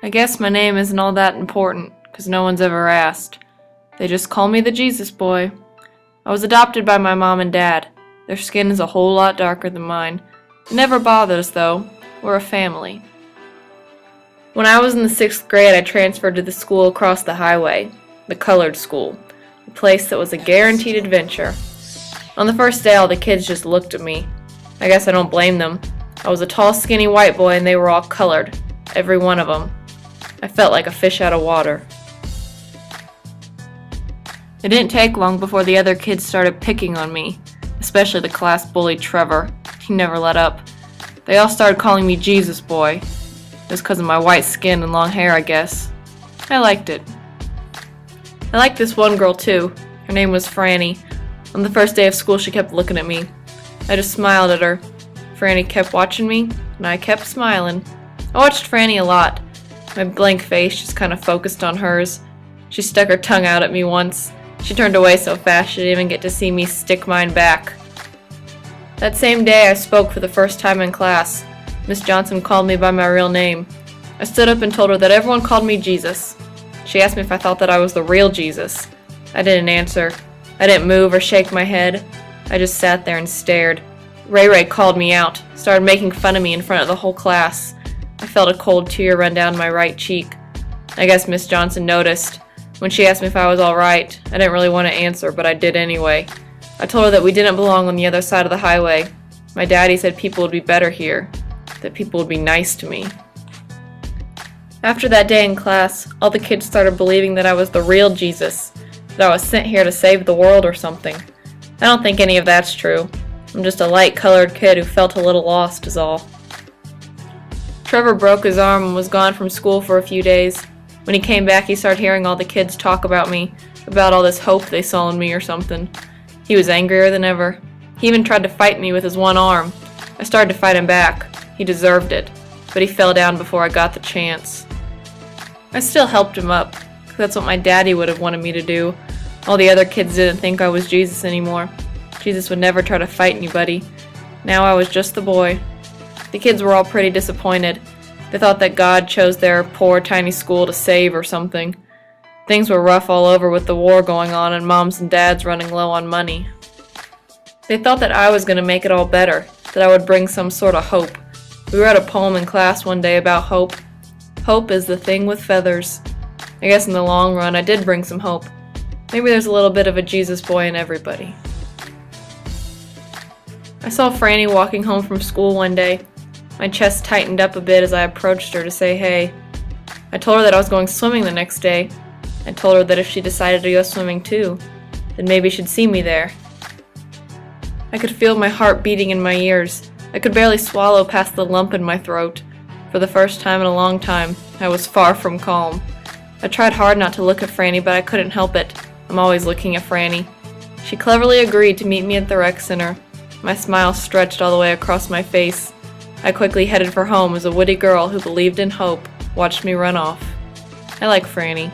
I guess my name isn't all that important, 'cause no one's ever asked. They just call me the Jesus Boy. I was adopted by my mom and dad. Their skin is a whole lot darker than mine. It never bothered us, though. We're a family. When I was in the 6th grade, I transferred to the school across the highway, the colored school, a place that was a guaranteed adventure. On the first day, all the kids just looked at me. I guess I don't blame them. I was a tall, skinny white boy, and they were all colored, every one of them. I felt like a fish out of water. It didn't take long before the other kids started picking on me, especially the class bully Trevor. He never let up. They all started calling me Jesus Boy. It was because of my white skin and long hair, I guess. I liked it. I liked this one girl too. Her name was Franny. On the first day of school, she kept looking at me. I just smiled at her. Franny kept watching me, and I kept smiling. I watched Franny a lot. My blank face just kind of focused on hers. She stuck her tongue out at me once. She turned away so fast she didn't even get to see me stick mine back. That same day, I spoke for the first time in class. Miss Johnson called me by my real name. I stood up and told her that everyone called me Jesus. She asked me if I thought that I was the real Jesus. I didn't answer. I didn't move or shake my head. I just sat there and stared. Ray called me out, started making fun of me in front of the whole class. I felt a cold tear run down my right cheek. I guess Miss Johnson noticed. When she asked me if I was alright, I didn't really want to answer, but I did anyway. I told her that we didn't belong on the other side of the highway. My daddy said people would be better here, that people would be nice to me. After that day in class, all the kids started believing that I was the real Jesus, that I was sent here to save the world or something. I don't think any of that's true. I'm just a light-colored kid who felt a little lost is all. Trevor broke his arm and was gone from school for a few days. When he came back, he started hearing all the kids talk about me, about all this hope they saw in me or something. He was angrier than ever. He even tried to fight me with his one arm. I started to fight him back. He deserved it, but he fell down before I got the chance. I still helped him up, 'cause that's what my daddy would have wanted me to do. All the other kids didn't think I was Jesus anymore. Jesus would never try to fight anybody. Now I was just the boy. The kids were all pretty disappointed. They thought that God chose their poor tiny school to save or something. Things were rough all over with the war going on and moms and dads running low on money. They thought that I was going to make it all better, that I would bring some sort of hope. We read a poem in class one day about hope. Hope is the thing with feathers. I guess in the long run I did bring some hope. Maybe there's a little bit of a Jesus boy in everybody. I saw Franny walking home from school one day. My chest tightened up a bit as I approached her to say hey. I told her that I was going swimming the next day. I told her that if she decided to go swimming too, then maybe she'd see me there. I could feel my heart beating in my ears. I could barely swallow past the lump in my throat. For the first time in a long time, I was far from calm. I tried hard not to look at Franny, but I couldn't help it. I'm always looking at Franny. She cleverly agreed to meet me at the rec center. My smile stretched all the way across my face. I quickly headed for home as a witty girl who believed in hope watched me run off. I like Franny.